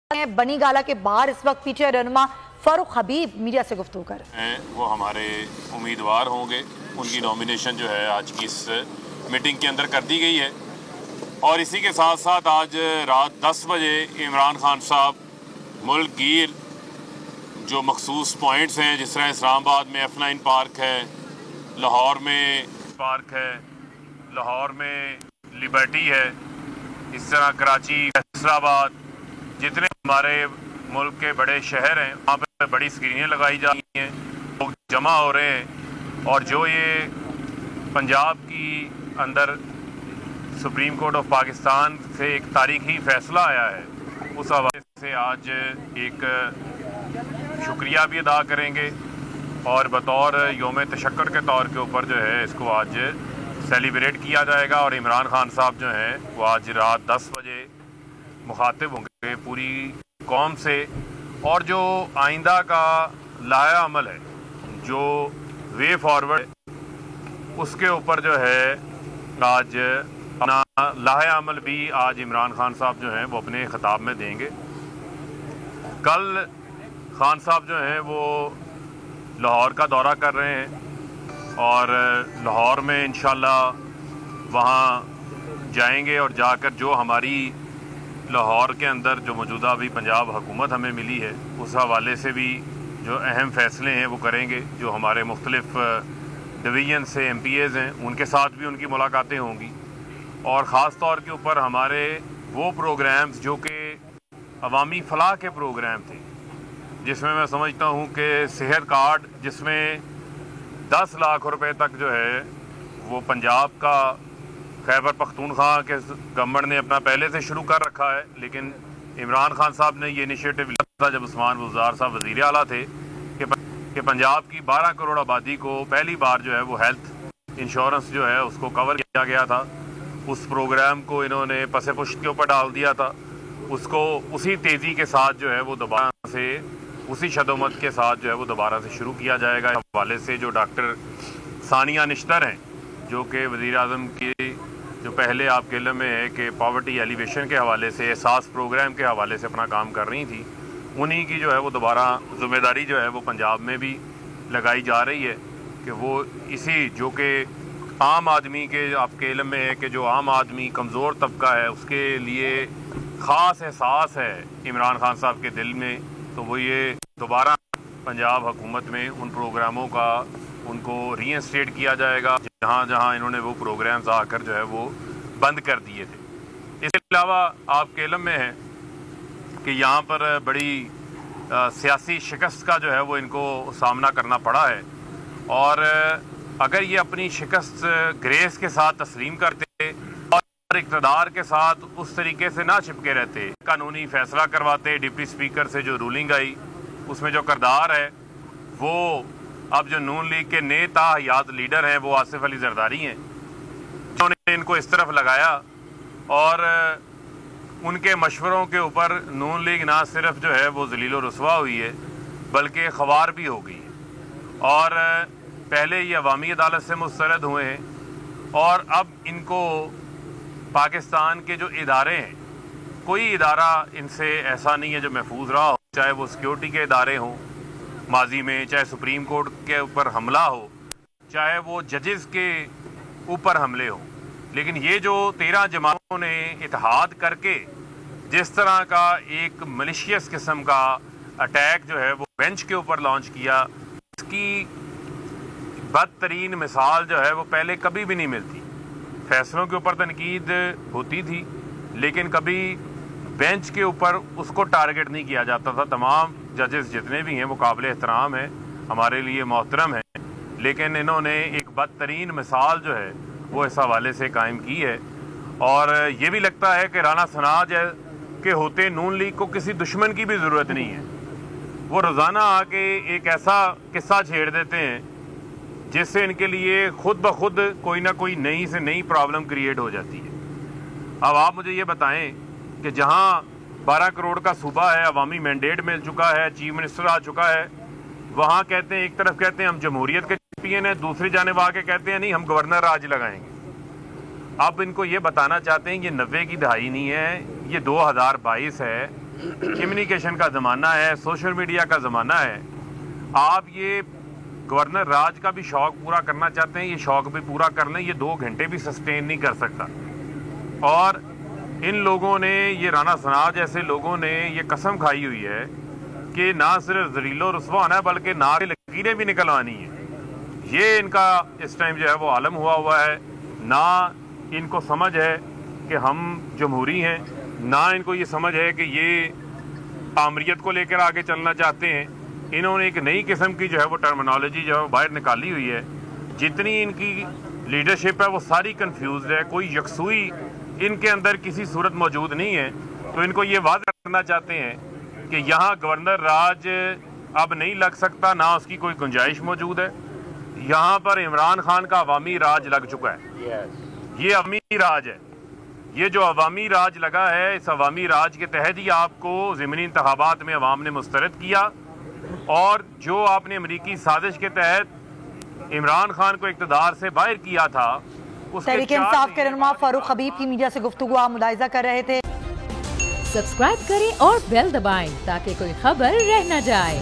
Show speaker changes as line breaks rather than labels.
बनी गाला के बाहर इस वक्त पीछे रहनुमा फारूक हबीब मीडिया से गुफ्तगू कर
वो हमारे उम्मीदवार होंगे। उनकी नॉमिनेशन जो है आज की इस मीटिंग के अंदर कर दी गई है और इसी के साथ साथ आज रात 10 बजे इमरान खान साहब मुल्क गिर जो मखसूस पॉइंट्स हैं, जिस तरह इस्लामाबाद में F9 पार्क है, लाहौर में पार्क है, लाहौर में लिबर्टी है, इस तरह कराची, फैसलाबाद, जितने हमारे मुल्क के बड़े शहर हैं वहाँ पे बड़ी स्क्रीनें लगाई जा रही हैं, लोग जमा हो रहे हैं। और जो ये पंजाब की अंदर सुप्रीम कोर्ट ऑफ पाकिस्तान से एक तारीखी फ़ैसला आया है, उस हवाले से आज एक शुक्रिया भी अदा करेंगे और बतौर योम तशक्कुर के तौर के ऊपर जो है इसको आज सेलिब्रेट किया जाएगा। और इमरान खान साहब जो हैं वो आज रात 10 बजे मुखातिब होंगे पूरी कौम से, और जो आइंदा का लाया अमल है, जो वे फॉरवर्ड, उसके ऊपर जो है आज अपना लाया अमल भी आज इमरान खान साहब जो हैं वो अपने ख़िताब में देंगे। कल खान साहब जो हैं वो लाहौर का दौरा कर रहे हैं और लाहौर में इंशाल्लाह वहाँ जाएंगे और जाकर जो हमारी लाहौर के अंदर जो मौजूदा अभी पंजाब हुकूमत हमें मिली है उस हवाले से भी जो अहम फ़ैसले हैं वो करेंगे। जो हमारे मुख्तलिफ़ डिवीज़न से MPAs हैं उनके साथ भी उनकी मुलाकातें होंगी और ख़ास तौर के ऊपर हमारे वो प्रोग्राम्स जो कि अवामी फ़लाह के प्रोग्राम थे, जिसमें मैं समझता हूँ कि सेहत कार्ड जिसमें 10 लाख रुपए तक जो है वो पंजाब का खैबर पख्तूनख्वा के गवर्नमेंट ने अपना पहले से शुरू कर रखा है, लेकिन इमरान खान साहब ने ये इनिशिएटिव लिया था जब उस्मान बुज़दार साहब वज़ीर आला थे कि पंजाब की 12 करोड़ आबादी को पहली बार जो है वो हेल्थ इंश्योरेंस जो है उसको कवर किया गया था। उस प्रोग्राम को इन्होंने पसे पुश्त के ऊपर डाल दिया था, उसको उसी तेज़ी के साथ जो है वो दोबारा से उसी शदोमत के साथ जो है वो दोबारा से शुरू किया जाएगा। हवाले से जो डॉक्टर सानिया निश्तर हैं जो कि वज़ीर आज़म की जो पहले आपके इल्म में है कि पॉवर्टी एलिवेशन के हवाले से एहसास प्रोग्राम के हवाले से अपना काम कर रही थी, उन्हीं की जो है वो दोबारा ज़िम्मेदारी जो है वो पंजाब में भी लगाई जा रही है कि वो इसी जो कि आम आदमी के आपके इल्म में है कि जो आम आदमी कमज़ोर तबका है उसके लिए ख़ास एहसास है इमरान खान साहब के दिल में, तो वो ये दोबारा पंजाब हुकूमत में उन प्रोग्रामों का उनको रीइंस्टेट किया जाएगा जहाँ जहाँ इन्होंने वो प्रोग्राम्स आकर जो है वो बंद कर दिए थे। इसके अलावा आपके इल्म में है कि यहाँ पर बड़ी सियासी शिकस्त का जो है वो इनको सामना करना पड़ा है और अगर ये अपनी शिकस्त ग्रेस के साथ तस्लीम करते और इक़्तिदार के साथ उस तरीके से ना चिपके रहते, कानूनी फ़ैसला करवाते, डिप्टी स्पीकर से जो रूलिंग आई उसमें जो किरदार है वो अब जो नून लीग के नेता हयात लीडर हैं वो आसिफ अली जरदारी हैं, जिन्होंने इनको इस तरफ लगाया और उनके मशवरों के ऊपर नून लीग ना सिर्फ जो है वो ज़लील व रुसवा हुई है बल्कि ख़वार भी हो गई है। और पहले ये अवामी अदालत से मुस्तरद हुए हैं और अब इनको पाकिस्तान के जो इदारे हैं, कोई इदारा इनसे ऐसा नहीं है जो महफूज रहा हो, चाहे वो सिक्योरिटी के इदारे हों माजी में, चाहे सुप्रीम कोर्ट के ऊपर हमला हो, चाहे वो जजेस के ऊपर हमले हो, लेकिन ये जो 13 जमातों ने इत्तेहाद करके जिस तरह का एक मलिशियस किस्म का अटैक जो है वो बेंच के ऊपर लॉन्च किया, इसकी बदतरीन मिसाल जो है वो पहले कभी भी नहीं मिलती। फैसलों के ऊपर तनकीद होती थी लेकिन कभी बेंच के ऊपर उसको टारगेट नहीं किया जाता था। तमाम जजेस जितने भी हैं वो काबिल एहतराम हैं, हमारे लिए मोहतरम हैं, लेकिन इन्होंने एक बदतरीन मिसाल जो है वो इस हवाले से कायम की है। और ये भी लगता है कि राना सनाज के होते नून लीग को किसी दुश्मन की भी ज़रूरत नहीं है, वो रोज़ाना आके एक ऐसा किस्सा छेड़ देते हैं जिससे इनके लिए खुद ब खुद कोई ना कोई नई से नई प्रॉब्लम क्रिएट हो जाती है। अब आप मुझे ये बताएं कि जहाँ 12 करोड़ का सूबा है, अवामी मैंडेट मिल चुका है, चीफ मिनिस्टर आ चुका है, वहाँ कहते हैं, एक तरफ कहते हैं हम जमहूरियत के चैंपियन हैं, दूसरी जानिब आके कहते हैं नहीं हम गवर्नर राज लगाएंगे। अब इनको ये बताना चाहते हैं ये 90 की दहाई नहीं है, ये 2022 है کمیونیکیشن کا زمانہ ہے، سوشل میڈیا کا زمانہ ہے. آپ یہ گورنر راج کا بھی شوق پورا کرنا چاہتے ہیں، یہ شوق بھی پورا کر لیں، یہ 2 گھنٹے بھی سسٹین نہیں کر سکتا. اور ان لوگوں نے، یہ رانا ثناء جیسے لوگوں نے یہ قسم کھائی ہوئی ہے کہ نہ صرف ذلیل و رسوا ہونا ہے بلکہ نعرے لکیریں بھی نکلوانی ہیں. یہ ان کا اس ٹائم جو ہے وہ عالم ہوا ہے. نہ ان کو سمجھ ہے کہ ہم جمہوری ہیں، نہ ان کو یہ سمجھ ہے کہ یہ آمریت کو لے کر آگے چلنا چاہتے ہیں. انہوں نے ایک نئی قسم کی جو ہے وہ ٹرمنالوجی جو ہے باہر نکالی ہوئی ہے. جتنی ان کی لیڈرشپ ہے وہ ساری کنفیوزڈ ہے، کوئی یکسوئی ان کے اندر کسی صورت موجود نہیں ہے. تو ان کو یہ واضح کرنا چاہتے ہیں کہ یہاں گورنر راج اب نہیں لگ سکتا، نہ اس کی کوئی گنجائش موجود ہے. یہاں پر عمران خان کا عوامی راج لگ چکا ہے. یہ عوامی راج ہے. یہ جو عوامی راج لگا ہے، اس عوامی راج کے تحت ہی آپ کو ضمنی انتخابات میں عوام نے مسترد کیا. اور جو آپ نے امریکی سازش کے تحت عمران خان کو اقتدار سے باہر کیا تھا، اس کے
تحریک انصاف کے رہنما فاروق حبیب کی میڈیا سے گفتگو آپ ملاحظہ کر رہے تھے.
سبسکرائب کریں اور بیل دبائیں تاکہ کوئی خبر رہ نہ جائے.